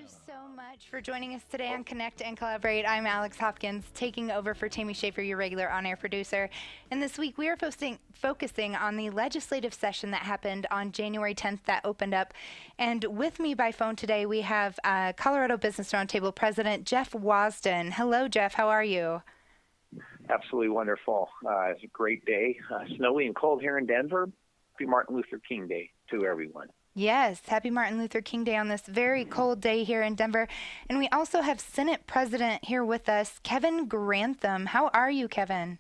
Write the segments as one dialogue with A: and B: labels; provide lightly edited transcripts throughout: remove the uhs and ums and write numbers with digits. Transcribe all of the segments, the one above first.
A: you so much for joining us today on Connect and Collaborate. I'm Alex Hopkins, taking over for Tammy Schaefer, your regular on-air producer. And this week we are focusing on the legislative session that happened on January 10th that opened up. And with me by phone today, we have Colorado Business Roundtable President Jeff Wasden. Hello, Jeff. How are you?
B: Absolutely wonderful. It's a great day. Snowy and cold here in Denver. Happy Martin Luther King Day to everyone.
A: Yes, happy Martin Luther King Day on this very cold day here in Denver. And we also have Senate President here with us, Kevin Grantham. How are you, Kevin?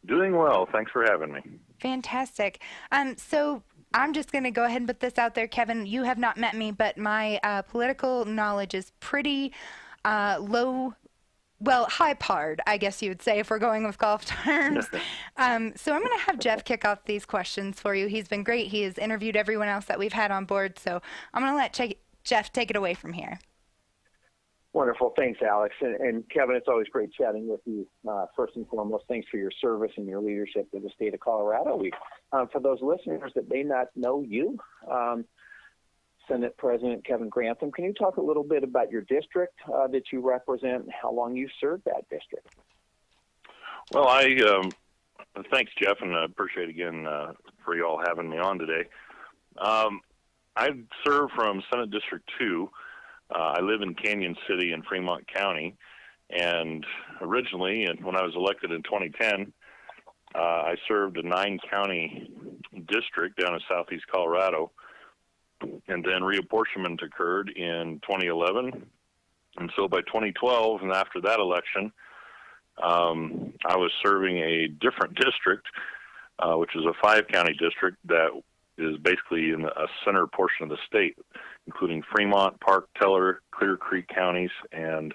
C: Doing well. Thanks for having me.
A: Fantastic. So I'm just going to go ahead and put this out there, Kevin. You have not met me, but my political knowledge is pretty low. Well, high-pard, I guess you would say, if we're going with golf terms. So I'm going to have Jeff kick off these questions for you. He's been great. He has interviewed everyone else that we've had on board. So I'm going to let Jeff take it away from here.
B: Wonderful. Thanks, Alex. And Kevin, it's always great chatting with you. First and foremost, thanks for your service and your leadership to the state of Colorado. For those listeners that may not know you, Senate President Kevin Grantham, can you talk a little bit about your district that you represent and how long you served that district?
C: Well, thanks, Jeff, and I appreciate again for you all having me on today. I serve from Senate District 2. I live in Canyon City in Fremont County, and originally, when I was elected in 2010, I served a 9-county district down in southeast Colorado. And then reapportionment occurred in 2011. And so by 2012, and after that election, I was serving a different district, which is a 5-county district that is basically in a center portion of the state, including Fremont, Park, Teller, Clear Creek counties, and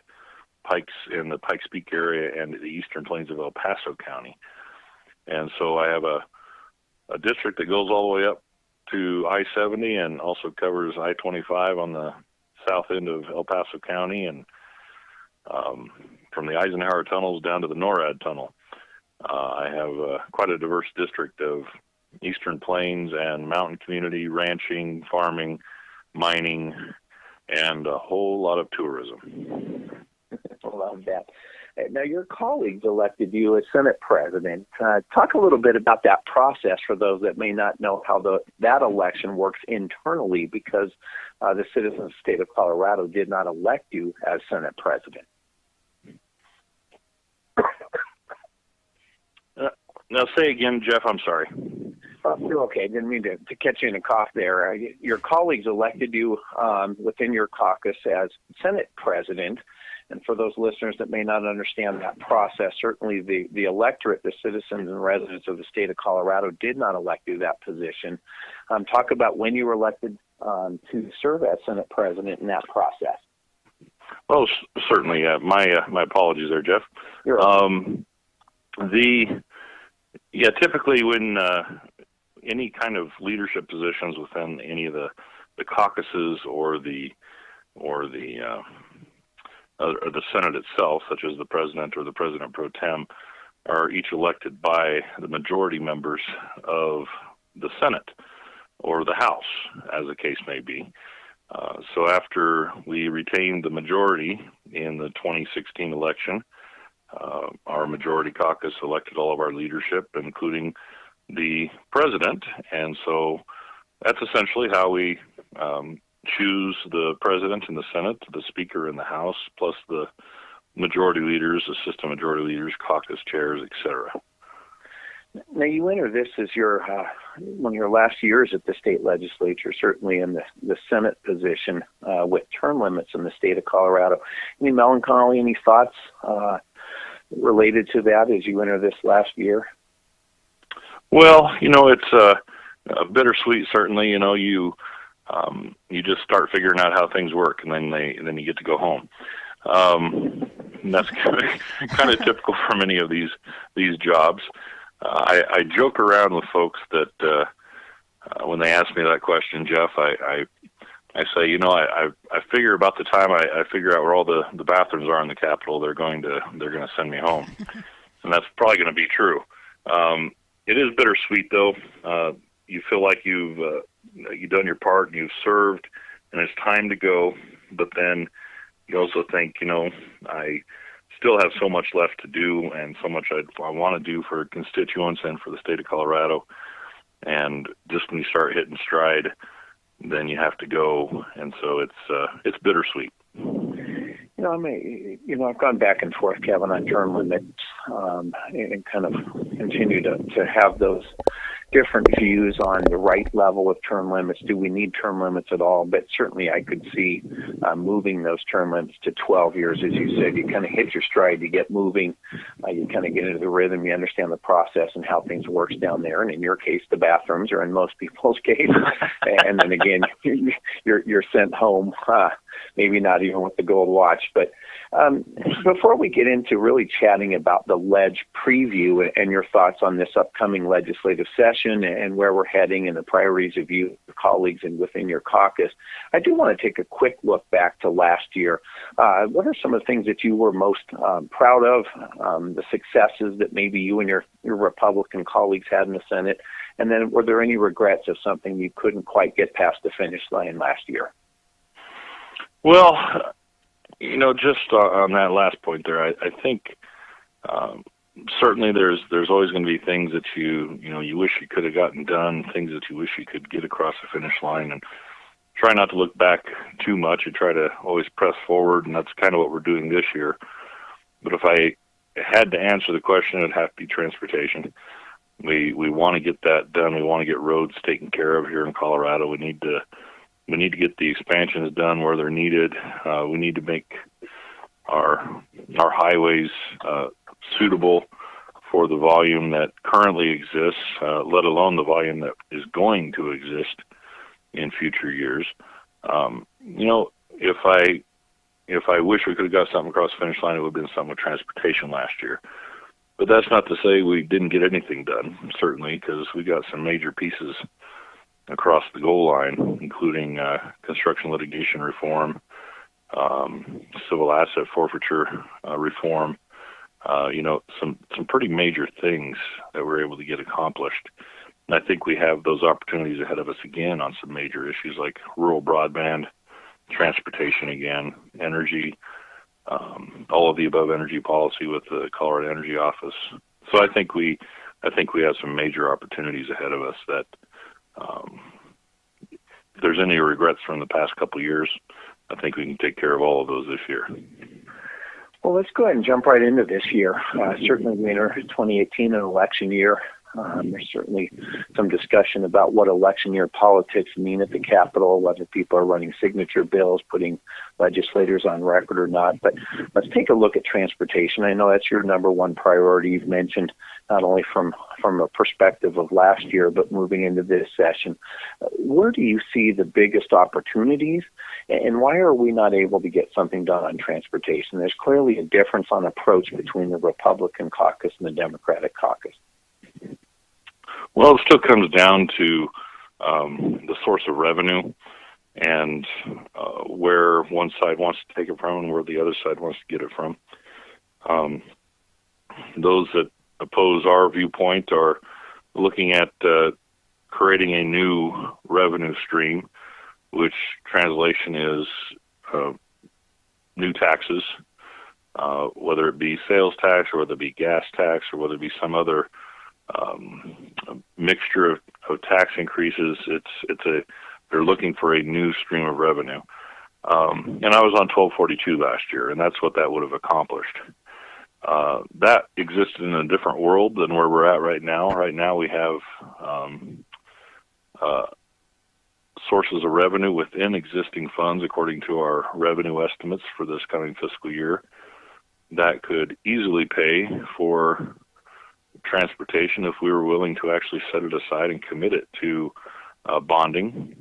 C: Pikes in the Pikes Peak area and the eastern plains of El Paso County. And so I have a district that goes all the way up to I-70 and also covers I-25 on the south end of El Paso County, and from the Eisenhower tunnels down to the NORAD tunnel. I have quite a diverse district of eastern plains and mountain community, ranching, farming, mining, and a whole lot of tourism.
B: I love that. Now, your colleagues elected you as Senate President. Talk a little bit about that process for those that may not know how that election works internally, because the citizens of the state of Colorado did not elect you as Senate President.
C: Now, say again, Jeff, I'm sorry.
B: You're okay. Didn't mean to catch you in a cough there. Your colleagues elected you within your caucus as Senate President. And for those listeners that may not understand that process, certainly the electorate, the citizens and residents of the state of Colorado did not elect you that position. Talk about when you were elected to serve as Senate President in that process.
C: Well, certainly. My apologies there, Jeff.
B: You're welcome.
C: Typically when any kind of leadership positions within any of the caucuses or the Senate itself, such as the President or the President pro tem, are each elected by the majority members of the Senate or the House, as the case may be. So after we retained the majority in the 2016 election, our majority caucus elected all of our leadership, including the President, and so that's essentially how we choose the President in the Senate, the Speaker in the House, plus the majority leaders, assistant majority leaders, caucus chairs, etc.
B: Now, you enter this as one of your last years at the state legislature, certainly in the Senate position with term limits in the state of Colorado. Any melancholy, any thoughts related to that as you enter this last year?
C: Well, it's a bittersweet, certainly. You just start figuring out how things work, and then you get to go home. And that's kind of typical for many of these jobs. I joke around with folks that when they ask me that question, Jeff, I say, I figure about the time I figure out where all the bathrooms are in the Capitol, they're going to send me home, and that's probably going to be true. It is bittersweet, though. You feel like you've done your part and you've served, and it's time to go. but then you also think, I still have so much left to do and so much I want to do for constituents and for the state of Colorado. And just when you start hitting stride, then you have to go. And so it's bittersweet.
B: I've gone back and forth, Kevin, on term limits, and kind of continue to have those different views on the right level of term limits. Do we need term limits at all? But certainly I could see moving those term limits to 12 years, as you said. You kind of hit your stride, you get moving, you kind of get into the rhythm, you understand the process and how things works down there. And in your case, the bathrooms, or in most people's case. And then again, you're sent home, maybe not even with the gold watch. But before we get into really chatting about the ledge preview and your thoughts on this upcoming legislative session and where we're heading and the priorities of you, your colleagues, and within your caucus, I do want to take a quick look back to last year. What are some of the things that you were most proud of, the successes that maybe you and your Republican colleagues had in the Senate? And then were there any regrets of something you couldn't quite get past the finish line last year?
C: Well, just on that last point there, I think certainly there's always going to be things that you wish you could have gotten done, things that you wish you could get across the finish line, and try not to look back too much. You try to always press forward, and that's kind of what we're doing this year. But if I had to answer the question, it'd have to be transportation. We want to get that done. We want to get roads taken care of here in Colorado. We need to get the expansions done where they're needed. We need to make our highways suitable for the volume that currently exists, let alone the volume that is going to exist in future years. If I wish we could have got something across the finish line, it would have been something with transportation last year. But that's not to say we didn't get anything done, certainly, because we got some major pieces across the goal line, including construction litigation reform, civil asset forfeiture reform, some pretty major things that we're able to get accomplished. And I think we have those opportunities ahead of us again on some major issues like rural broadband, transportation again, energy, all of the above energy policy with the Colorado Energy Office. So I think we have some major opportunities ahead of us that if there's any regrets from the past couple of years, I think we can take care of all of those this year.
B: Well, let's go ahead and jump right into this year. Certainly we enter 2018 an election year. There's certainly some discussion about what election year politics mean at the Capitol, whether people are running signature bills, putting legislators on record or not. But let's take a look at transportation. I know that's your number one priority. You've mentioned not only from a perspective of last year, but moving into this session. Where do you see the biggest opportunities, and why are we not able to get something done on transportation? There's clearly a difference on approach between the Republican caucus and the Democratic caucus.
C: Well, it still comes down to the source of revenue and where one side wants to take it from and where the other side wants to get it from. Those that oppose our viewpoint are looking at creating a new revenue stream, which translation is new taxes, whether it be sales tax or whether it be gas tax or whether it be some other mixture of tax increases. They're looking for a new stream of revenue. And I was on 1242 last year, and that's what that would have accomplished. That existed in a different world than where we're at right now. Right now we have sources of revenue within existing funds, according to our revenue estimates for this coming fiscal year, that could easily pay for transportation if we were willing to actually set it aside and commit it to bonding.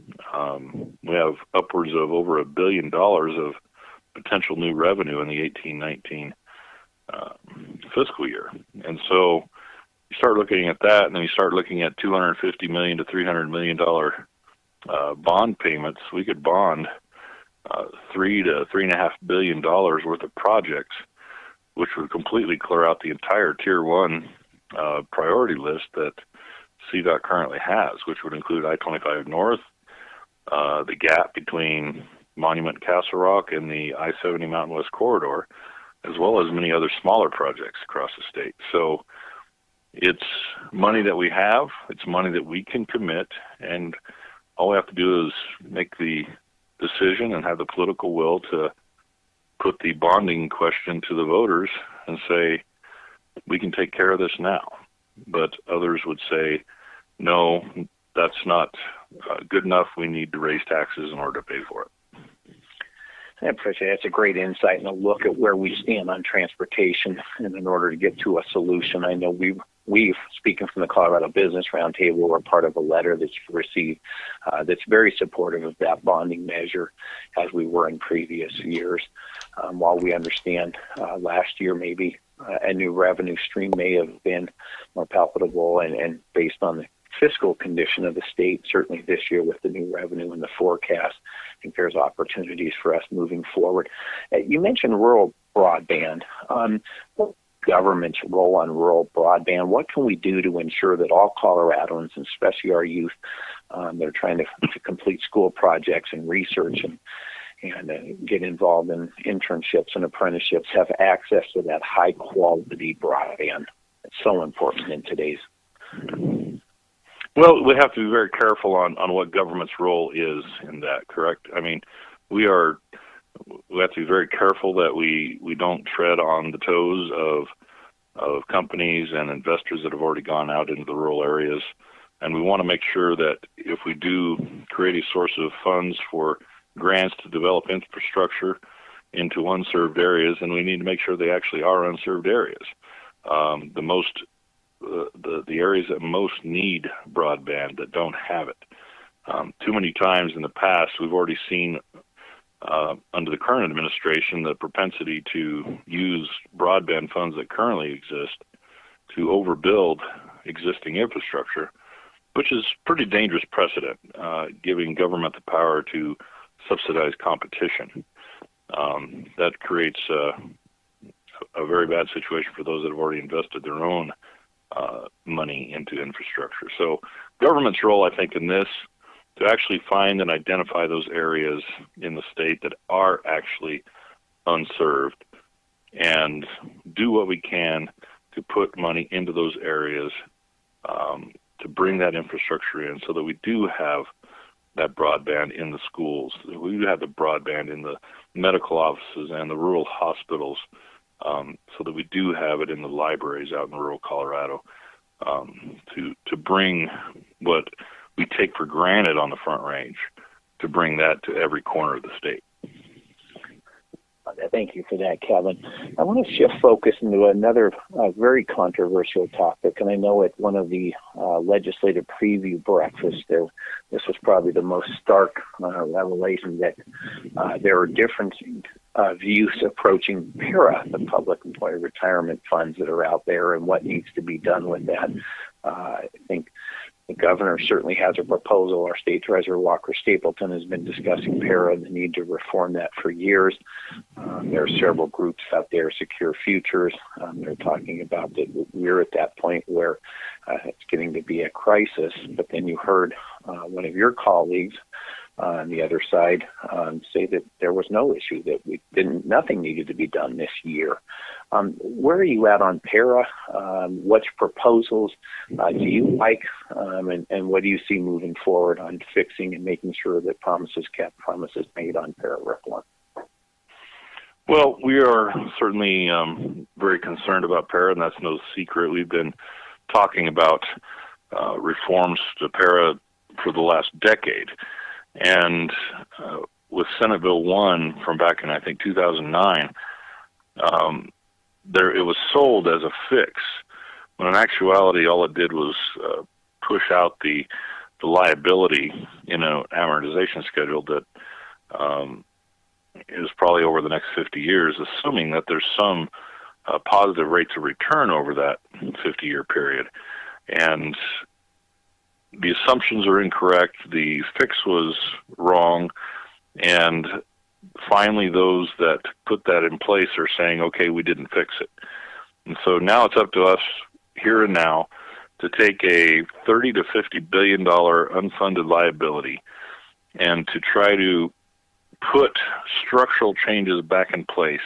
C: We have upwards of over $1 billion of potential new revenue in the 18-19 fiscal year. And so you start looking at that, and then you start looking at $250 million to $300 million bond payments. We could bond $3 to $3.5 billion worth of projects, which would completely clear out the entire Tier 1 priority list that CDOT currently has, which would include I-25 North, the gap between Monument Castle Rock and the I-70 Mountain West Corridor, as well as many other smaller projects across the state. So it's money that we have, it's money that we can commit, and all we have to do is make the decision and have the political will to put the bonding question to the voters and say, we can take care of this now. But others would say, no, that's not good enough. We need to raise taxes in order to pay for it.
B: I appreciate it. That's a great insight and a look at where we stand on transportation. And in order to get to a solution, I know we've speaking from the Colorado Business Roundtable, we're part of a letter that you've received that's very supportive of that bonding measure, as we were in previous years. While we understand last year maybe a new revenue stream may have been more palatable and based on the fiscal condition of the state, certainly this year with the new revenue and the forecast, I think there's opportunities for us moving forward. You mentioned rural broadband. What government's role on rural broadband? What can we do to ensure that all Coloradans, and especially our youth that are trying to complete school projects and research and get involved in internships and apprenticeships, have access to that high-quality broadband? It's so important in today's.
C: Well, we have to be very careful on what government's role is in that, correct? I mean, we have to be very careful that we don't tread on the toes of companies and investors that have already gone out into the rural areas. And we want to make sure that if we do create a source of funds for grants to develop infrastructure into unserved areas, and we need to make sure they actually are unserved areas. The areas that most need broadband that don't have it. Too many times in the past, we've already seen under the current administration the propensity to use broadband funds that currently exist to overbuild existing infrastructure, which is pretty dangerous precedent, giving government the power to subsidize competition. That creates a very bad situation for those that have already invested their own money into infrastructure. So government's role, I think, in this, to actually find and identify those areas in the state that are actually unserved and do what we can to put money into those areas to bring that infrastructure in so that we do have that broadband in the schools. We do have the broadband in the medical offices and the rural hospitals, so that we do have it in the libraries out in rural Colorado, to bring what we take for granted on the Front Range, to bring that to every corner of the state.
B: Thank you for that, Kevin. I want to shift focus into another very controversial topic, and I know at one of the legislative preview breakfasts, this was probably the most stark revelation that there are different views approaching PARA, the Public Employee Retirement Funds that are out there, and what needs to be done with that. I think the governor certainly has a proposal. Our state treasurer, Walker Stapleton, has been discussing PARA and the need to reform that for years. There are several groups out there, Secure Futures. They're talking about that we're at that point where it's getting to be a crisis. But then you heard one of your colleagues on the other side say that there was no issue, that nothing needed to be done this year. Where are you at on PARA? What proposals do you like, and what do you see moving forward on fixing and making sure that promises kept, promises made on PARA reform?
C: Well, we are certainly very concerned about PARA, and that's no secret. We've been talking about reforms to PARA for the last decade. And with Senate Bill 1 from back in, I think, 2009, it was sold as a fix, when in actuality all it did was push out the liability in an amortization schedule that is probably over the next 50 years, assuming that there's some positive rates of return over that 50-year period. And the assumptions are incorrect, the fix was wrong, and finally those that put that in place are saying, okay, we didn't fix it. And so now it's up to us here and now to take a $30 to $50 billion unfunded liability and to try to put structural changes back in place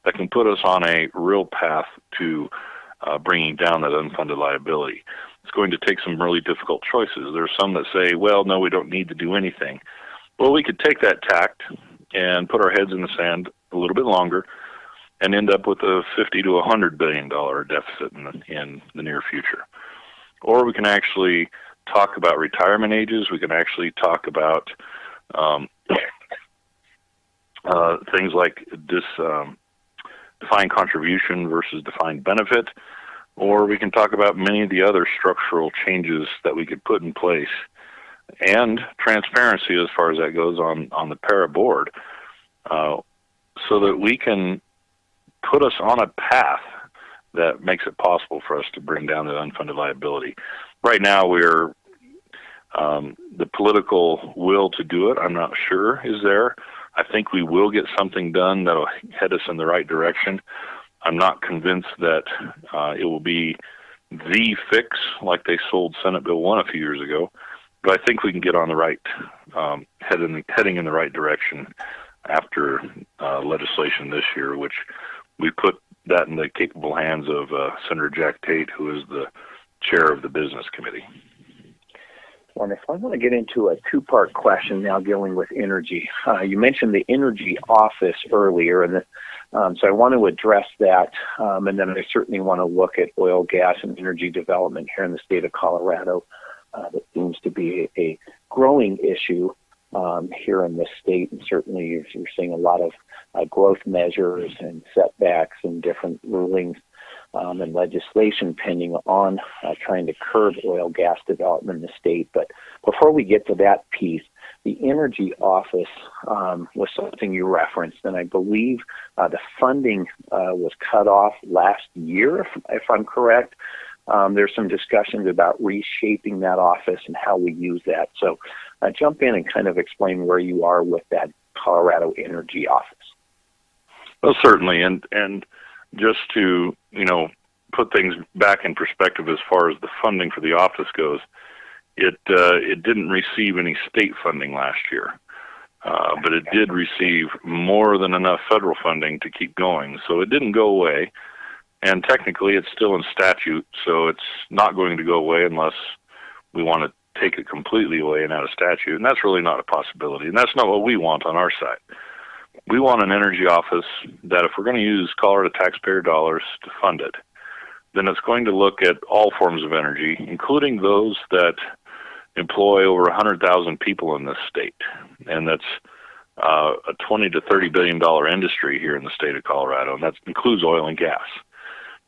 C: that can put us on a real path to bringing down that unfunded liability. It's going to take some really difficult choices. There's some that say, well, no, we don't need to do anything. Well, we could take that tact and put our heads in the sand a little bit longer and end up with a $50 to $100 billion deficit in the near future. Or we can actually talk about retirement ages. We can actually talk about things like defined contribution versus defined benefit. Or we can talk about many of the other structural changes that we could put in place, and transparency as far as that goes on the para board, so that we can put us on a path that makes it possible for us to bring down the unfunded liability. Right now, we're the political will to do it, I'm not sure, is there. I think we will get something done that'll head us in the right direction. I'm not convinced that it will be the fix like they sold Senate Bill 1 a few years ago, but I think we can get on the right, heading in the right direction after legislation this year, which we put that in the capable hands of Senator Jack Tate, who is the chair of the Business Committee.
B: Wonderful. I want to get into a two-part question now dealing with energy. You mentioned the energy office earlier, and so I want to address that, and then I certainly want to look at oil, gas, and energy development here in the state of Colorado. That seems to be a growing issue here in the state, and certainly you're seeing a lot of growth measures and setbacks and different rulings and legislation pending on trying to curb oil gas development in the state. But before we get to that piece, the energy office was something you referenced, and I believe the funding was cut off last year, if I'm correct. There's some discussions about reshaping that office and how we use that. So jump in and kind of explain where you are with that Colorado Energy Office.
C: Well, certainly, and just to, put things back in perspective as far as the funding for the office goes, it didn't receive any state funding last year, but it did receive more than enough federal funding to keep going. So it didn't go away, and technically it's still in statute, so it's not going to go away unless we want to take it completely away and out of statute, and that's really not a possibility, and that's not what we want on our side. We want an energy office that, if we're going to use Colorado taxpayer dollars to fund it, then it's going to look at all forms of energy, including those that employ over 100,000 people in this state. And that's a $20 to $30 billion industry here in the state of Colorado, and that includes oil and gas.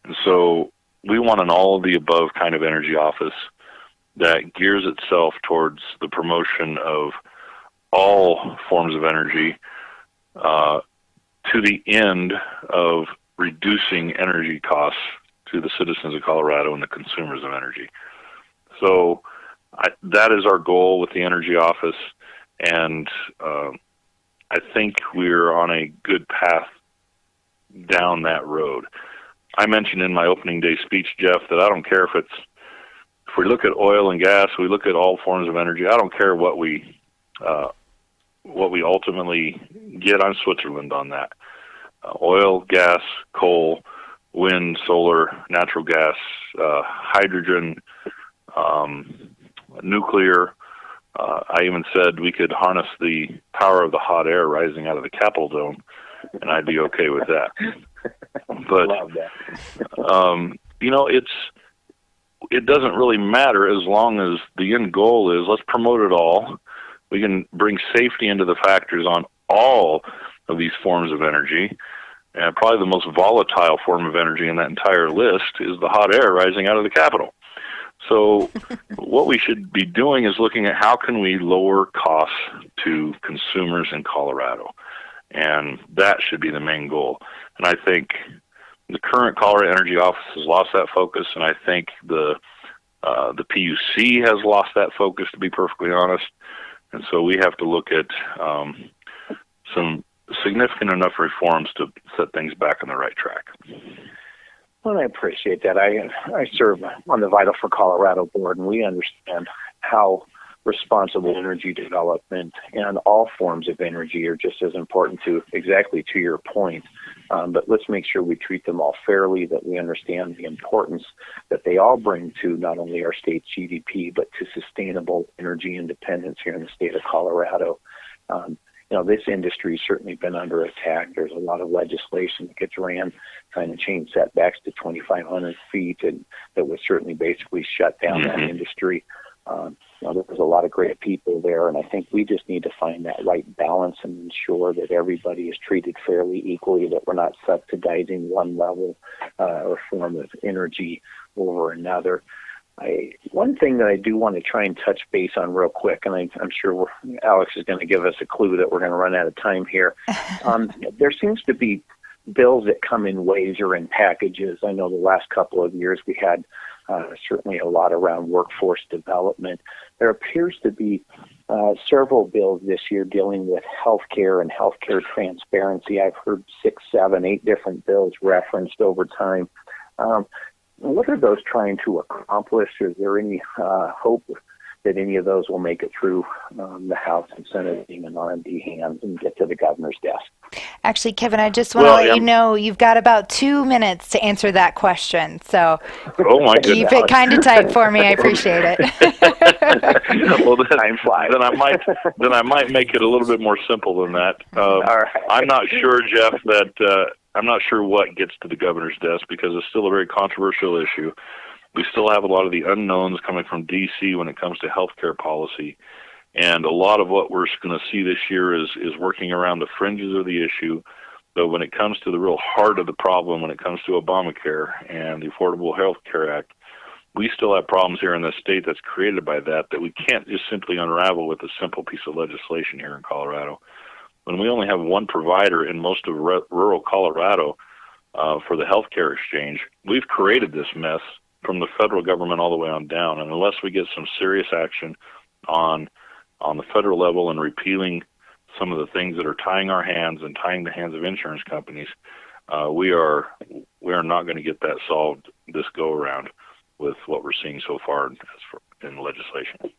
C: And so we want an all-of-the-above kind of energy office that gears itself towards the promotion of all forms of energy to the end of reducing energy costs to the citizens of Colorado and the consumers of energy. So that is our goal with the energy office, and I think we're on a good path down that road. I mentioned in my opening day speech, Jeff, that I don't care if we look at oil and gas, we look at all forms of energy. I don't care what we ultimately get. I'm Switzerland on that. Oil, gas, coal, wind, solar, natural gas, hydrogen, nuclear. I even said we could harness the power of the hot air rising out of the Capitol Dome, and I'd be okay with that. But
B: Love that.
C: it doesn't really matter as long as the end goal is let's promote it all. We can bring safety into the factors on all of these forms of energy. And probably the most volatile form of energy in that entire list is the hot air rising out of the Capitol. So what we should be doing is looking at how can we lower costs to consumers in Colorado. And that should be the main goal. And I think the current Colorado Energy Office has lost that focus, and I think the PUC has lost that focus, to be perfectly honest. And so we have to look at some significant enough reforms to set things back on the right track.
B: Well, I appreciate that. I serve on the Vital for Colorado board, and we understand how responsible energy development and all forms of energy are just as important to your point. But let's make sure we treat them all fairly, that we understand the importance that they all bring to not only our state's GDP, but to sustainable energy independence here in the state of Colorado. This industry's certainly been under attack. There's a lot of legislation that gets ran trying to change setbacks to 2,500 feet, and that would certainly basically shut down that industry. There's a lot of great people there, and I think we just need to find that right balance and ensure that everybody is treated fairly equally, that we're not subsidizing one level or form of energy over another. One thing that I do want to try and touch base on real quick, and I'm sure Alex is going to give us a clue that we're going to run out of time here. There seems to be bills that come in waves or in packages. I know the last couple of years we had certainly a lot around workforce development. There appears to be several bills this year dealing with healthcare and healthcare transparency. I've heard 6, 7, 8 different bills referenced over time. What are those trying to accomplish? Is there any hope that any of those will make it through the House and Senate being in R&D hands and get to the governor's desk?
A: Actually, Kevin, I just want to let you know you've got about 2 minutes to answer that question. So keep it kind of tight for me. I appreciate it.
C: Well, then I might make it a little bit more simple than that.
B: All right.
C: I'm not sure, Jeff, that I'm not sure what gets to the governor's desk because it's still a very controversial issue. We still have a lot of the unknowns coming from D.C. when it comes to healthcare policy. And a lot of what we're going to see this year is working around the fringes of the issue. But when it comes to the real heart of the problem, when it comes to Obamacare and the Affordable Health Care Act, we still have problems here in the state that's created by that we can't just simply unravel with a simple piece of legislation here in Colorado. When we only have one provider in most of rural Colorado for the healthcare exchange, we've created this mess from the federal government all the way on down. And unless we get some serious action on the federal level and repealing some of the things that are tying our hands and tying the hands of insurance companies, we are not going to get that solved this go around with what we're seeing so far in legislation.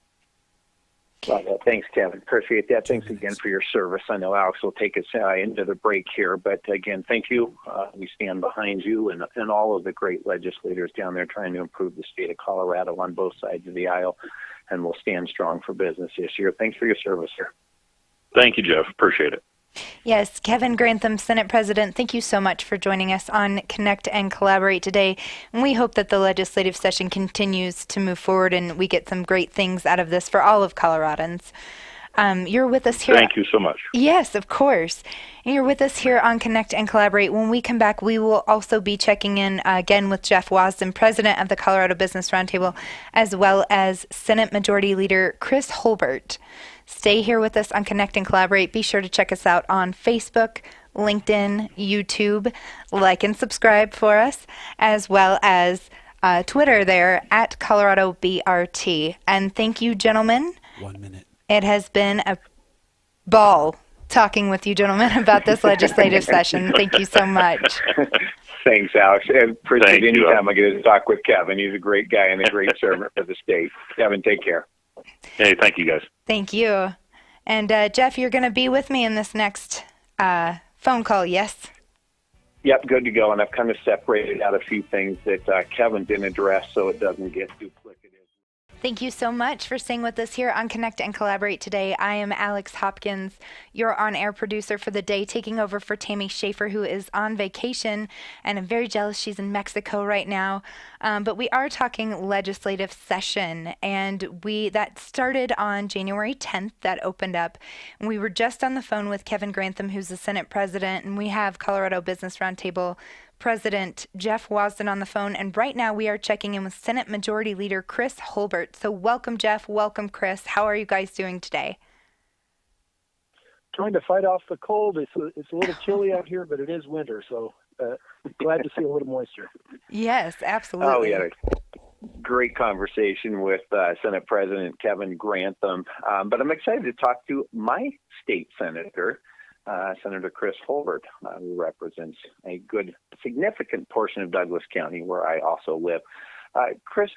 B: Thanks, Kevin. Appreciate that. Thanks again for your service. I know Alex will take us into the break here, but again, thank you. We stand behind you and all of the great legislators down there trying to improve the state of Colorado on both sides of the aisle, and we'll stand strong for business this year. Thanks for your service, sir.
C: Thank you, Jeff. Appreciate it.
A: Yes, Kevin Grantham, Senate President, thank you so much for joining us on Connect and Collaborate today. And we hope that the legislative session continues to move forward and we get some great things out of this for all of Coloradans. You're with us here.
C: Thank you so much.
A: Yes, of course. And you're with us here on Connect and Collaborate. When we come back, we will also be checking in again with Jeff Wasden, President of the Colorado Business Roundtable, as well as Senate Majority Leader Chris Holbert. Stay here with us on Connect and Collaborate. Be sure to check us out on Facebook, LinkedIn, YouTube. Like and subscribe for us, as well as Twitter there at Colorado BRT. And thank you, gentlemen.
D: 1 minute.
A: It has been a ball talking with you, gentlemen, about this legislative session. Thank you so much.
B: Thanks, Alex. And appreciate any time I get to talk with Kevin. He's a great guy and a great servant for the state. Kevin, take care.
C: Hey, thank you, guys.
A: Thank you. And Jeff, you're going to be with me in this next phone call, yes?
B: Yep, good to go. And I've kind of separated out a few things that Kevin didn't address so it doesn't get duplicated.
A: Thank you so much for staying with us here on Connect and Collaborate today. I am Alex Hopkins, your on-air producer for the day, taking over for Tammy Schaefer, who is on vacation, and I'm very jealous she's in Mexico right now. But we are talking legislative session, and that started on January 10th. That opened up. And we were just on the phone with Kevin Grantham, who's the Senate President, and we have Colorado Business Roundtable President Jeff Wasden on the phone, and right now we are checking in with Senate Majority Leader Chris Holbert. So welcome, Jeff. Welcome, Chris. How are you guys doing today?
E: Trying to fight off the cold. It's a little chilly out here, but it is winter, so glad to see a little moisture.
A: Yes, absolutely.
B: Oh, yeah. Great conversation with Senate President Kevin Grantham. But I'm excited to talk to my state senator, Senator Chris Holbert, who represents a significant portion of Douglas County, where I also live. Chris,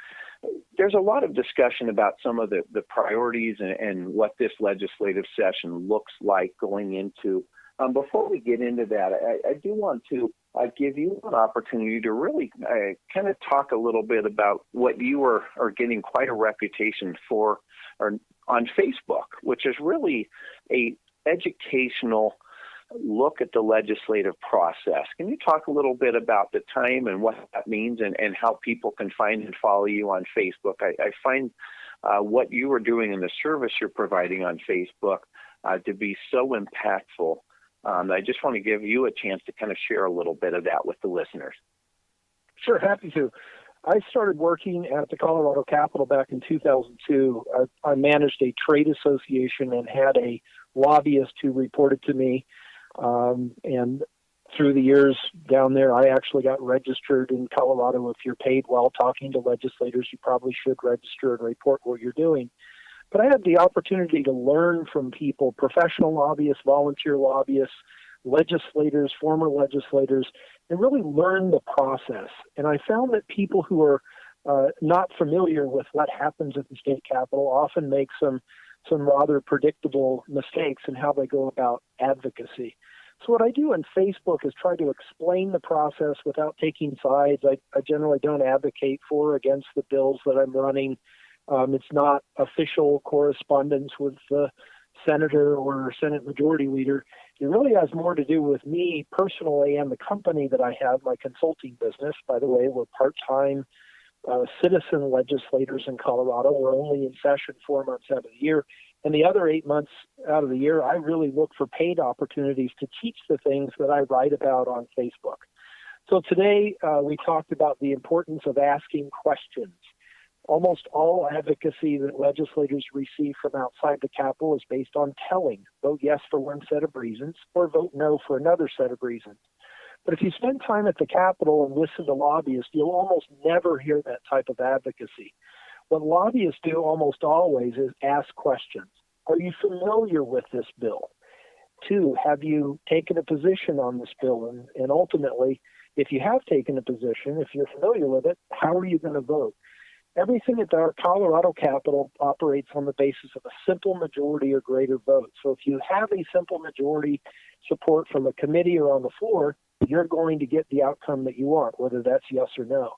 B: there's a lot of discussion about some of the priorities and what this legislative session looks like going into. Before we get into that, I do want to give you an opportunity to really kind of talk a little bit about what you are getting quite a reputation for on Facebook, which is really a educational look at the legislative process. Can you talk a little bit about the time and what that means and how people can find and follow you on Facebook? I find what you are doing and the service you're providing on Facebook to be so impactful. I just want to give you a chance to kind of share a little bit of that with the listeners.
E: Sure, happy to. I started working at the Colorado Capitol back in 2002. I managed a trade association and had a lobbyist who reported to me. And through the years down there, I actually got registered in Colorado. If you're paid while talking to legislators, you probably should register and report what you're doing. But I had the opportunity to learn from people, professional lobbyists, volunteer lobbyists, legislators, former legislators, and really learn the process. And I found that people who are not familiar with what happens at the state capitol often make some rather predictable mistakes in how they go about advocacy. So what I do on Facebook is try to explain the process without taking sides. I generally don't advocate for or against the bills that I'm running. It's not official correspondence with the senator or Senate Majority Leader. It really has more to do with me personally and the company that I have, my consulting business. By the way, we're part-time citizen legislators in Colorado. We're only in session 4 months out of the year. And the other 8 months out of the year, I really look for paid opportunities to teach the things that I write about on Facebook. So today we talked about the importance of asking questions. Almost all advocacy that legislators receive from outside the Capitol is based on telling. Vote yes for one set of reasons or vote no for another set of reasons. But if you spend time at the Capitol and listen to lobbyists, you'll almost never hear that type of advocacy. What lobbyists do almost always is ask questions. Are you familiar with this bill? 2, have you taken a position on this bill? And ultimately, if you have taken a position, if you're familiar with it, how are you going to vote? Everything at our Colorado Capitol operates on the basis of a simple majority or greater vote. So if you have a simple majority support from a committee or on the floor, you're going to get the outcome that you want, whether that's yes or no.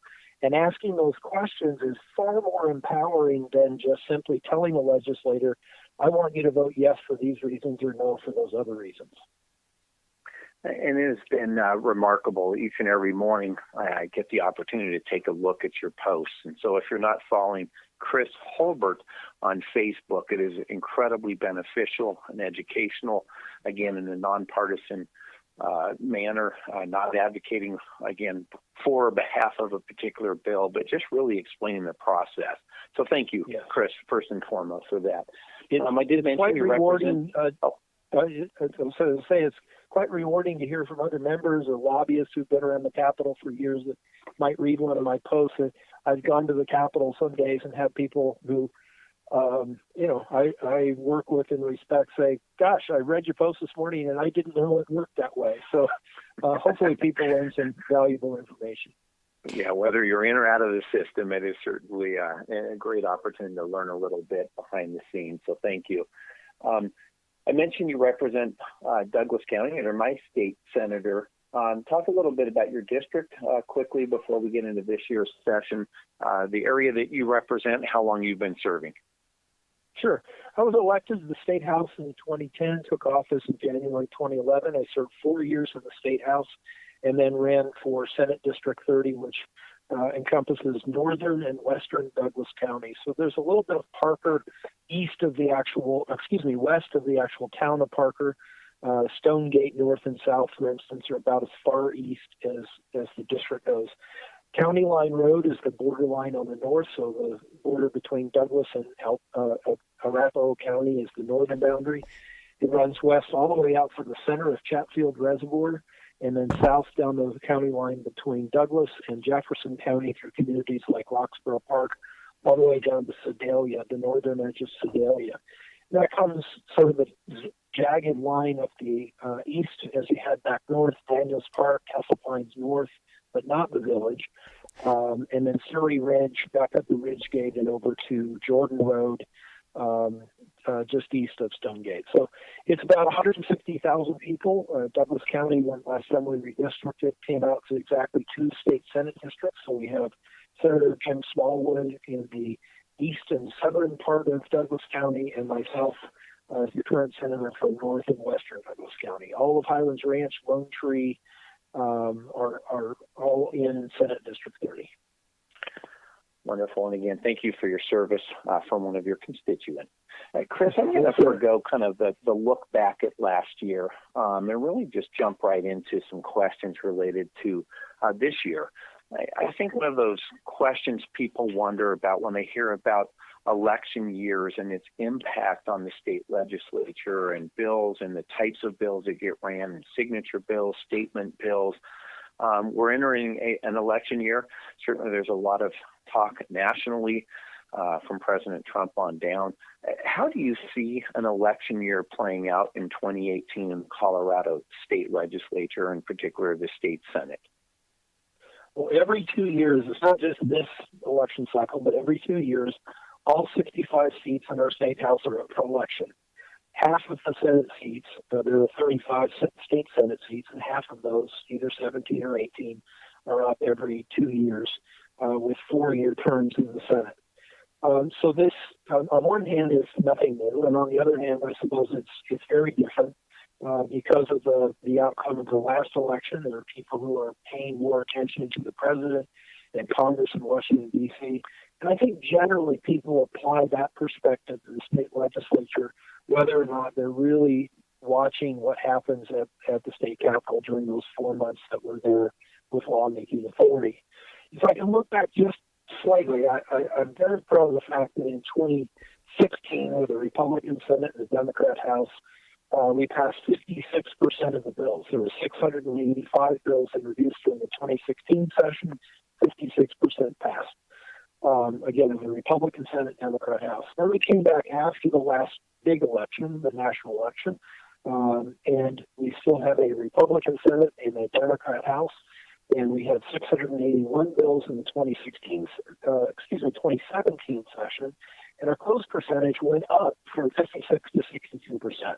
E: And asking those questions is far more empowering than just simply telling a legislator, I want you to vote yes for these reasons or no for those other reasons.
B: And it has been remarkable. Each and every morning, I get the opportunity to take a look at your posts. And so if you're not following Chris Holbert on Facebook, it is incredibly beneficial and educational, again, in a nonpartisan manner, not advocating, again, for or behalf of a particular bill, but just really explaining the process. So thank you, yes, Chris, first and foremost, for that.
E: I did mention quite rewarding. I was going to say it's quite rewarding to hear from other members or lobbyists who've been around the Capitol for years that might read one of my posts. I've gone to the Capitol some days and have people who, I work with and respect say, gosh, I read your post this morning and I didn't know it worked that way. So hopefully people learn some valuable information.
B: Yeah, whether you're in or out of the system, it is certainly a great opportunity to learn a little bit behind the scenes. So thank you. I mentioned you represent Douglas County and are my state senator. Talk a little bit about your district quickly before we get into this year's session, the area that you represent, how long you've been serving.
E: Sure. I was elected to the State House in 2010, took office in January 2011. I served 4 years in the State House and then ran for Senate District 30, which encompasses northern and western Douglas County. So there's a little bit of Parker west of the actual town of Parker. Stonegate north and south, for instance, are about as far east as the district goes. County Line Road is the borderline on the north, so the border between Douglas and Arapahoe County is the northern boundary. It runs west all the way out from the center of Chatfield Reservoir, and then south down the county line between Douglas and Jefferson County through communities like Roxborough Park, all the way down to Sedalia, the northern edge of Sedalia. And that comes sort of the jagged line of the east as you head back north, Daniels Park, Castle Pines North, but not the village. and then Surrey Ridge, back up the Ridge Gate and over to Jordan Road, just east of Stonegate. So it's about 160,000 people. Douglas County, when last time we redistricted, came out to exactly 2 state Senate districts. So we have Senator Jim Smallwood in the east and southern part of Douglas County, and myself as the current senator from north and western Douglas County. All of Highlands Ranch, Lone Tree are all in Senate District 30.
B: Wonderful. And again, thank you for your service from one of your constituents. Chris, I'm going to forego kind of the look back at last year and really just jump right into some questions related to this year. I think one of those questions people wonder about when they hear about election years and its impact on the state legislature and bills and the types of bills that get ran, and signature bills, statement bills. We're entering an election year. Certainly there's a lot of talk nationally from President Trump on down. How do you see an election year playing out in 2018 in the Colorado state legislature, in particular the state Senate?
E: Well, every 2 years, it's not just this election cycle, but every 2 years, all 65 seats in our state house are up for election. Half of the Senate seats, there are 35 state Senate seats, and half of those, either 17 or 18, are up every 2 years with 4-year terms in the Senate. So this, on one hand, is nothing new, and on the other hand, I suppose it's very different because of the outcome of the last election. There are people who are paying more attention to the president and Congress in Washington, D.C., and I think generally people apply that perspective to the state legislature, whether or not they're really watching what happens at the state capitol during those 4 months that we're there with lawmaking authority. If I can look back just slightly, I'm very proud of the fact that in 2016, with the Republican Senate and the Democrat House, we passed 56% of the bills. There were 685 bills introduced during the 2016 session, 56% passed. Again, in the Republican Senate, Democrat House. Then we came back after the last big election, the national election, and we still have a Republican Senate and a Democrat House, and we had 681 bills in the 2017 session, and our close percentage went up from 56 to 62%.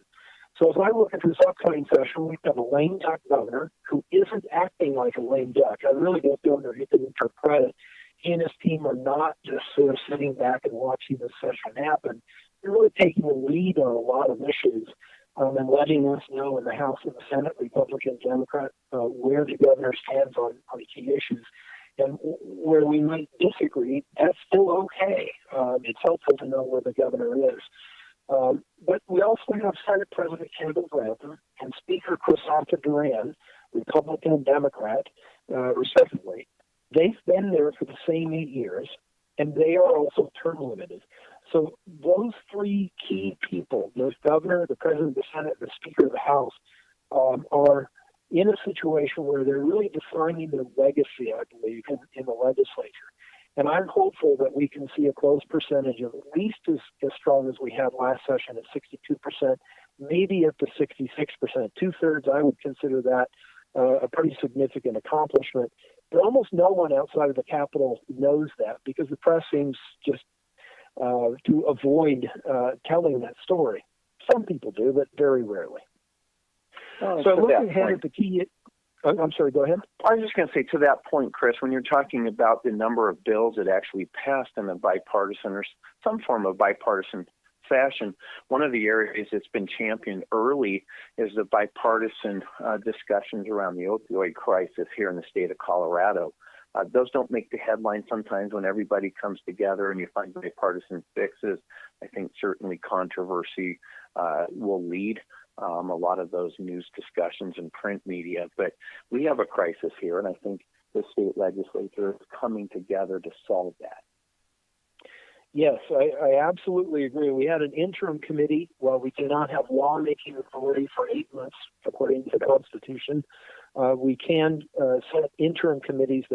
E: So as I look at this upcoming session, we've got a lame duck governor who isn't acting like a lame duck. I really give Governor Grantham credit. He and his team are not just sort of sitting back and watching this session happen. They're really taking the lead on a lot of issues and letting us know in the House and the Senate, Republican, Democrat, where the governor stands on key issues. And where we might disagree, that's still okay. It's helpful to know where the governor is. But we also have Senate President Kevin Grantham and Speaker Crisanta Duran, Republican and Democrat, respectively. They've been there for the same 8 years, and they are also term limited. So those 3 key people, the governor, the president of the Senate, the Speaker of the House, are in a situation where they're really defining their legacy, I believe, in the legislature. And I'm hopeful that we can see a close percentage of at least as strong as we had last session at 62%, maybe up to 66%. 2/3, I would consider that a pretty significant accomplishment. But almost no one outside of the Capitol knows that because the press seems just to avoid telling that story. Some people do, but very rarely. So looking ahead at the key... I'm sorry, go ahead.
B: I was just going to say, to that point, Chris, when you're talking about the number of bills that actually passed in a bipartisan or some form of bipartisan fashion, one of the areas that's been championed early is the bipartisan discussions around the opioid crisis here in the state of Colorado. Those don't make the headlines sometimes when everybody comes together and you find bipartisan fixes. I think certainly controversy will lead a lot of those news discussions in print media. But we have a crisis here, and I think the state legislature is coming together to solve that.
E: Yes, I absolutely agree. We had an interim committee. While we cannot have lawmaking authority for 8 months, according to the Constitution, we can set interim committees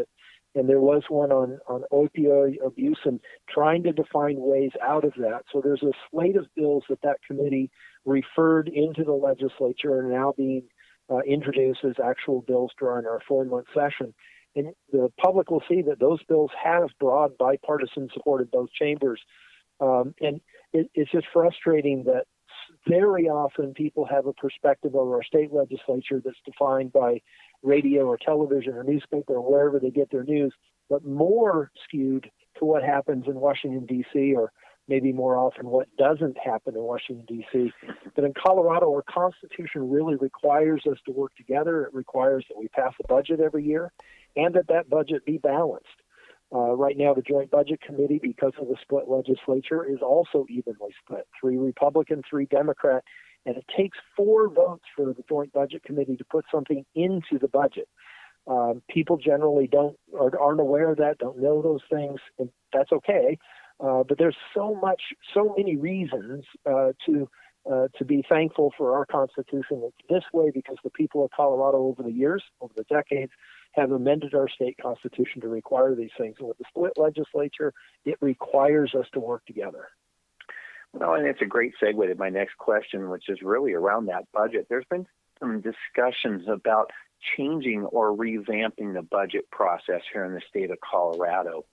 E: and there was one on opioid abuse and trying to define ways out of that. So there's a slate of bills that committee referred into the legislature and now being introduced as actual bills during our 4-month session. And the public will see that those bills have broad bipartisan support in both chambers. And it's just frustrating that very often people have a perspective of our state legislature that's defined by radio or television or newspaper or wherever they get their news, but more skewed to what happens in Washington, D.C., or maybe more often what doesn't happen in Washington, D.C. But in Colorado, our Constitution really requires us to work together. It requires that we pass a budget every year and that budget be balanced. Right now, the Joint Budget Committee, because of the split legislature, is also evenly split, 3 Republican, 3 Democrat, and it takes 4 votes for the Joint Budget Committee to put something into the budget. People generally aren't aware of that, don't know those things, and that's okay. But there's so many reasons to be thankful for our Constitution. It's this way because the people of Colorado over the years, over the decades, have amended our state constitution to require these things. And with the split legislature, it requires us to work together.
B: Well, and it's a great segue to my next question, which is really around that budget. There's been some discussions about changing or revamping the budget process here in the state of Colorado.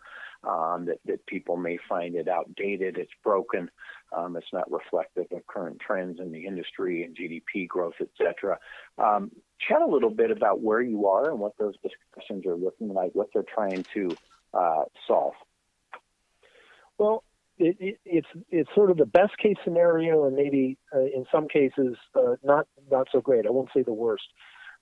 B: That people may find it outdated, it's broken, it's not reflective of current trends in the industry and GDP growth, et cetera. Chat a little bit about where you are and what those discussions are looking like, what they're trying to solve.
E: Well, it's sort of the best case scenario, and maybe in some cases not so great. I won't say the worst.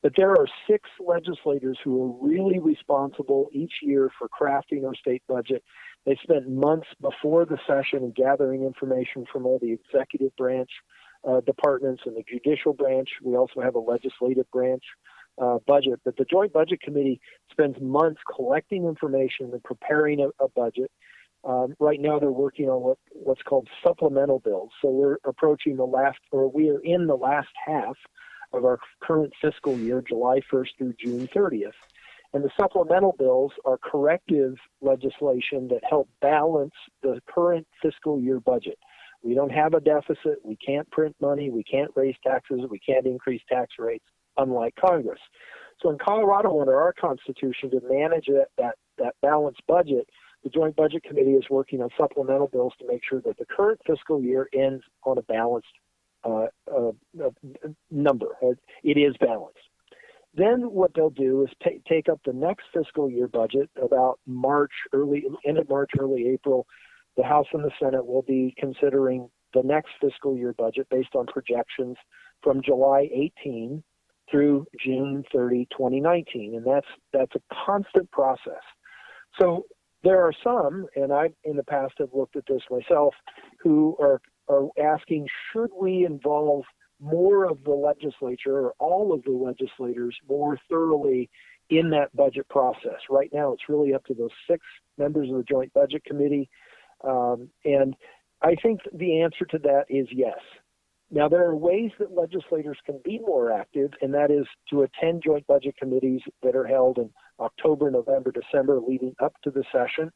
E: But there are 6 legislators who are really responsible each year for crafting our state budget. They spent months before the session gathering information from all the executive branch departments and the judicial branch. We also have a legislative branch budget. But the Joint Budget Committee spends months collecting information and preparing a budget. Right now they're working on what's called supplemental bills. So we're approaching we are in the last half of our current fiscal year, July 1st through June 30th. And the supplemental bills are corrective legislation that help balance the current fiscal year budget. We don't have a deficit. We can't print money. We can't raise taxes. We can't increase tax rates, unlike Congress. So in Colorado, under our Constitution, to manage that balanced budget, the Joint Budget Committee is working on supplemental bills to make sure that the current fiscal year ends on a balanced number. It is balanced. Then what they'll do is take up the next fiscal year budget about end of March, early April. The House and the Senate will be considering the next fiscal year budget based on projections from July 18 through June 30, 2019. And that's a constant process. So there are some, and I in the past have looked at this myself, who are asking, should we involve more of the legislature or all of the legislators more thoroughly in that budget process? Right now, it's really up to those 6 members of the Joint Budget Committee. And I think the answer to that is yes. Now, there are ways that legislators can be more active, and that is to attend Joint Budget Committees that are held in October, November, December, leading up to the session.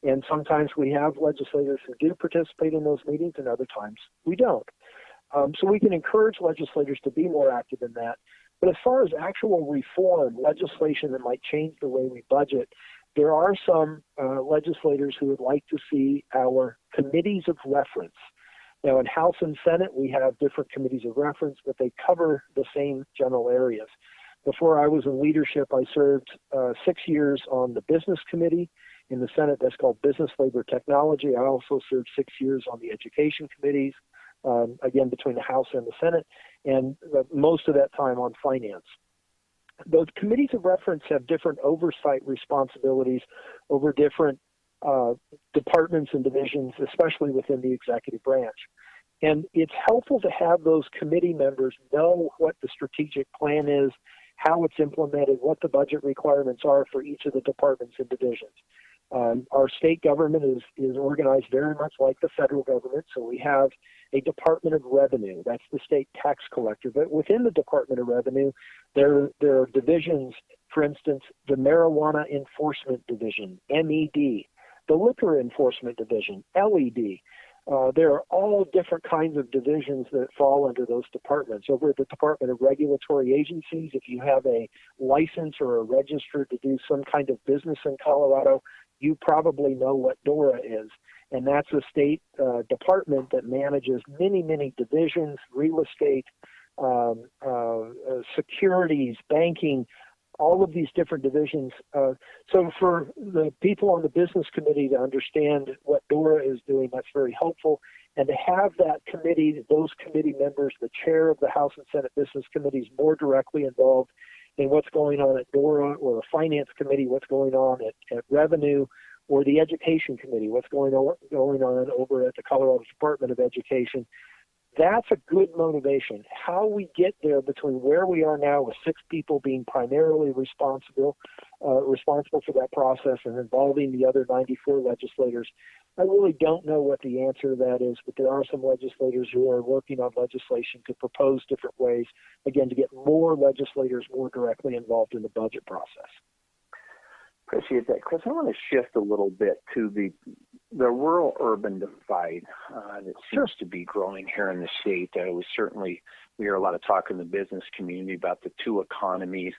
E: And sometimes we have legislators who do participate in those meetings, and other times we don't. So we can encourage legislators to be more active in that. But as far as actual reform, legislation that might change the way we budget, there are some legislators who would like to see our committees of reference. Now, in House and Senate, we have different committees of reference, but they cover the same general areas. Before I was in leadership, I served 6 years on the Business Committee. In the Senate, that's called Business, Labor, Technology. I also served 6 years on the Education Committees, again, between the House and the Senate, and most of that time on Finance. Those committees of reference have different oversight responsibilities over different departments and divisions, especially within the executive branch. And it's helpful to have those committee members know what the strategic plan is, how it's implemented, what the budget requirements are for each of the departments and divisions. Our state government is organized very much like the federal government, so we have a Department of Revenue. That's the state tax collector. But within the Department of Revenue, there are divisions, for instance, the Marijuana Enforcement Division, MED, the Liquor Enforcement Division, LED. there are all different kinds of divisions that fall under those departments. Over at the Department of Regulatory Agencies, if you have a license or a register to do some kind of business in Colorado, you probably know what DORA is. And that's a state department that manages many, many divisions, real estate, securities, banking, all of these different divisions. So for the people on the business committee to understand what DORA is doing, that's very helpful. And to have that committee, those committee members, the chair of the House and Senate Business Committees more directly involved in what's going on at DORA, or the Finance Committee, what's going on at Revenue, or the Education Committee, what's going on over at the Colorado Department of Education. That's a good motivation. How we get there between where we are now with 6 people being primarily responsible for that process and involving the other 94 legislators, I really don't know what the answer to that is, but there are some legislators who are working on legislation to propose different ways, again, to get more legislators more directly involved in the budget process.
B: Appreciate that, Chris. I want to shift a little bit to the rural-urban divide that seems to be growing here in the state. We hear a lot of talk in the business community about the 2 economies.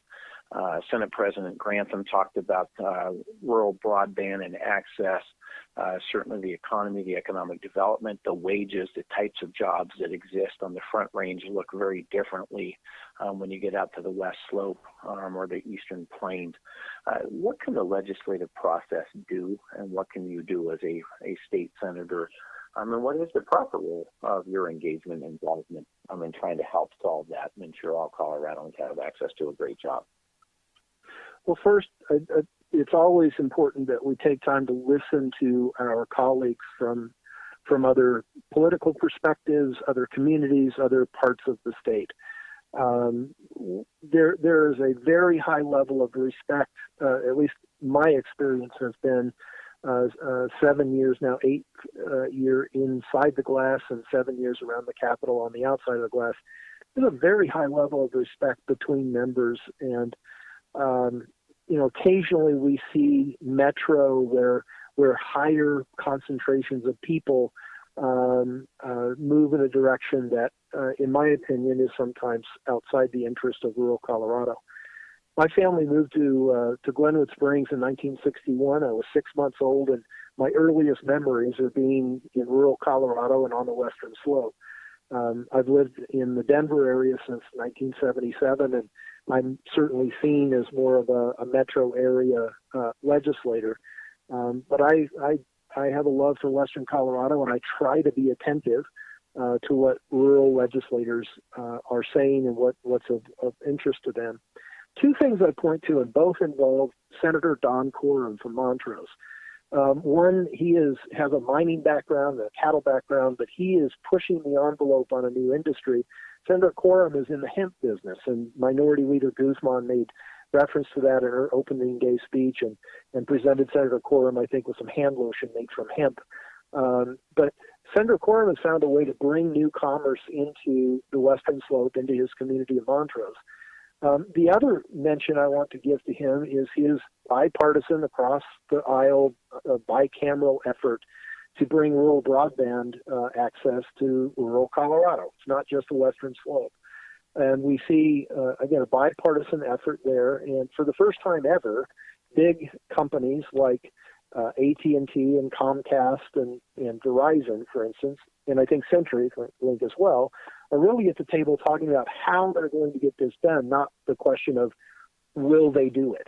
B: Senate President Grantham talked about rural broadband and access, certainly the economy, the economic development, the wages, the types of jobs that exist on the Front Range look very differently when you get out to the West Slope or the Eastern Plains. What can the legislative process do, and what can you do as a state senator? And what is the proper role of your engagement and involvement in trying to help solve that and ensure all Coloradans have access to a great job?
E: Well, first, it's always important that we take time to listen to our colleagues from other political perspectives, other communities, other parts of the state. There is a very high level of respect, at least my experience has been 7 years now, 8 year inside the glass and 7 years around the Capitol on the outside of the glass. There's a very high level of respect between members, and occasionally we see metro where higher concentrations of people move in a direction that, in my opinion, is sometimes outside the interest of rural Colorado. My family moved to Glenwood Springs in 1961. I was 6 months old, and my earliest memories are being in rural Colorado and on the Western Slope. I've lived in the Denver area since 1977, and I'm certainly seen as more of a metro area legislator. But I have a love for Western Colorado, and I try to be attentive to what rural legislators are saying and what's of interest to them. 2 things I point to, and both involve Senator Don Coram from Montrose. One, he has a mining background, a cattle background, but he is pushing the envelope on a new industry. Senator Coram is in the hemp business, and Minority Leader Guzman made reference to that in her opening day speech and presented Senator Coram, I think, with some hand lotion made from hemp. But Senator Coram has found a way to bring new commerce into the Western Slope, into his community of Montrose. The other mention I want to give to him is his bipartisan, across the aisle, bicameral effort to bring rural broadband access to rural Colorado. It's not just the Western Slope. And we see, again, a bipartisan effort there. And for the first time ever, big companies like AT&T and Comcast and Verizon, for instance, and I think CenturyLink as well, are really at the table talking about how they're going to get this done, not the question of will they do it.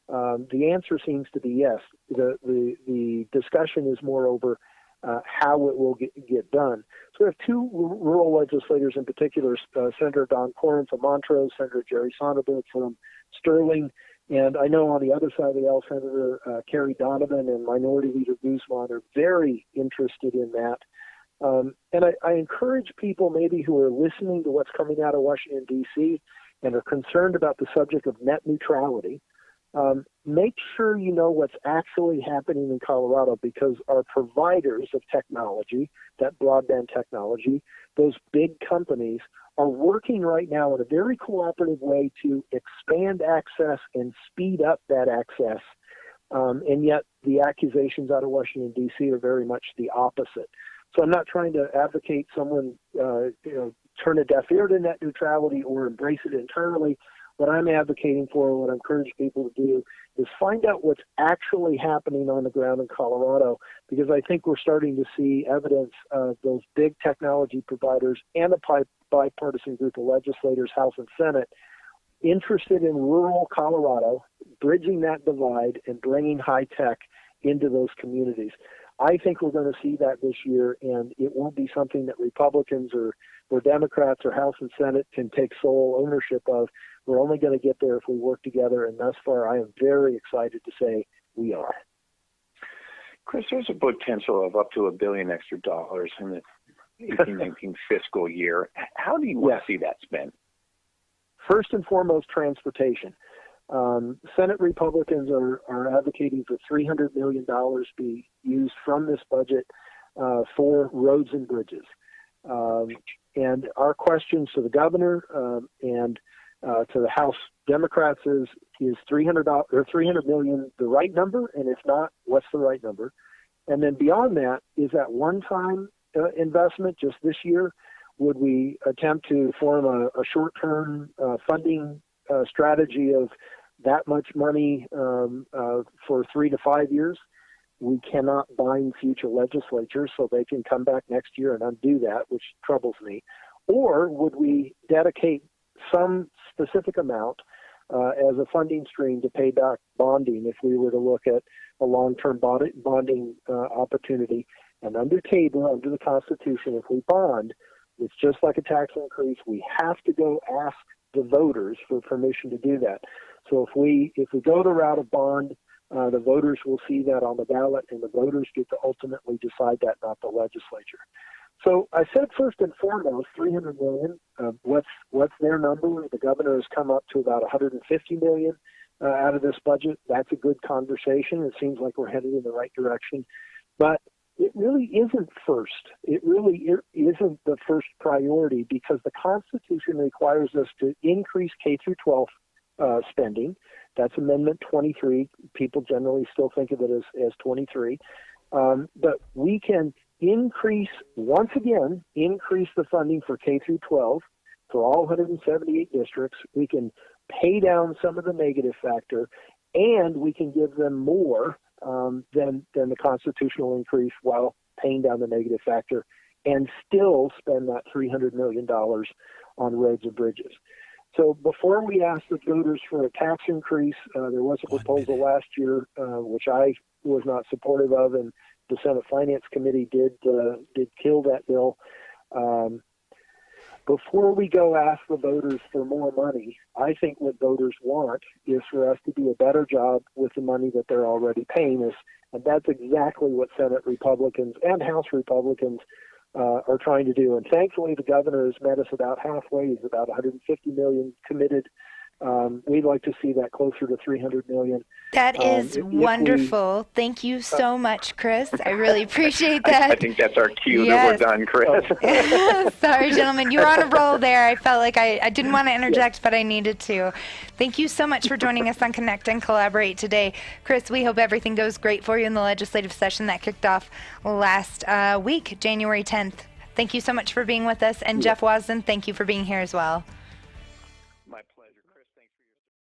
E: The answer seems to be yes. The discussion is more over how it will get done. So we have 2 rural legislators in particular, Senator Don Coram from Montrose, Senator Jerry Sonneberg from Sterling, and I know on the other side of the aisle, Senator Kerry Donovan and Minority Leader Guzman are very interested in that. And I encourage people maybe who are listening to what's coming out of Washington, D.C. and are concerned about the subject of net neutrality, make sure you know what's actually happening in Colorado, because our providers of technology, that broadband technology, those big companies are working right now in a very cooperative way to expand access and speed up that access. And yet the accusations out of Washington, D.C. are very much the opposite. So I'm not trying to advocate someone, turn a deaf ear to net neutrality or embrace it internally. What I'm advocating for, what I encourage people to do, is find out what's actually happening on the ground in Colorado, because I think we're starting to see evidence of those big technology providers and a bipartisan group of legislators, House and Senate, interested in rural Colorado, bridging that divide and bringing high tech into those communities. I think we're going to see that this year, and it won't be something that Republicans or Democrats or House and Senate can take sole ownership of. We're only going to get there if we work together, and thus far I am very excited to say we are.
B: Chris, there's a potential of up to $1 billion extra dollars in the 18-19 fiscal year. How do you want to see that spent?
E: First and foremost, transportation. Senate Republicans are advocating for $300 million be used from this budget for roads and bridges. And our questions to the governor and to the House Democrats is $300 million the right number? And if not, what's the right number? And then beyond that, is that one-time investment just this year? Would we attempt to form a short-term funding strategy of that much money for 3 to 5 years? We cannot bind future legislatures, so they can come back next year and undo that, which troubles me. Or would we dedicate some specific amount as a funding stream to pay back bonding if we were to look at a long-term bonding opportunity? And under the Constitution, if we bond, it's just like a tax increase. We have to go ask the voters for permission to do that. So if we go the route of bond, the voters will see that on the ballot, and the voters get to ultimately decide that, not the legislature. So I said first and foremost, $300 million. What's their number? The governor has come up to about $150 million out of this budget. That's a good conversation. It seems like we're headed in the right direction, but it really isn't first. It really isn't the first priority, because the Constitution requires us to increase K through 12 spending. That's Amendment 23. People generally still think of it as 23. But we can once again increase the funding for K through 12 for all 178 districts. We can pay down some of the negative factor, and we can give them more than the constitutional increase while paying down the negative factor, and still spend that $300 million on roads and bridges. So before we ask the voters for a tax increase, there was a proposal last year, which I was not supportive of, and the Senate Finance Committee did kill that bill. Before we go ask the voters for more money, I think what voters want is for us to do a better job with the money that they're already paying us, and that's exactly what Senate Republicans and House Republicans are trying to do. And thankfully, the governor has met us about halfway. He's about $150 million committed. We'd like to see that closer to $300 million.
A: That is wonderful. Thank you so much, Chris. I really appreciate that.
B: I think that's our cue that we're done, Chris.
A: Sorry, gentlemen. You were on a roll there. I felt like I didn't want to interject, but I needed to. Thank you so much for joining us on Connect and Collaborate today. Chris, we hope everything goes great for you in the legislative session that kicked off last week, January 10th. Thank you so much for being with us. And Jeff Wasden, thank you for being here as well.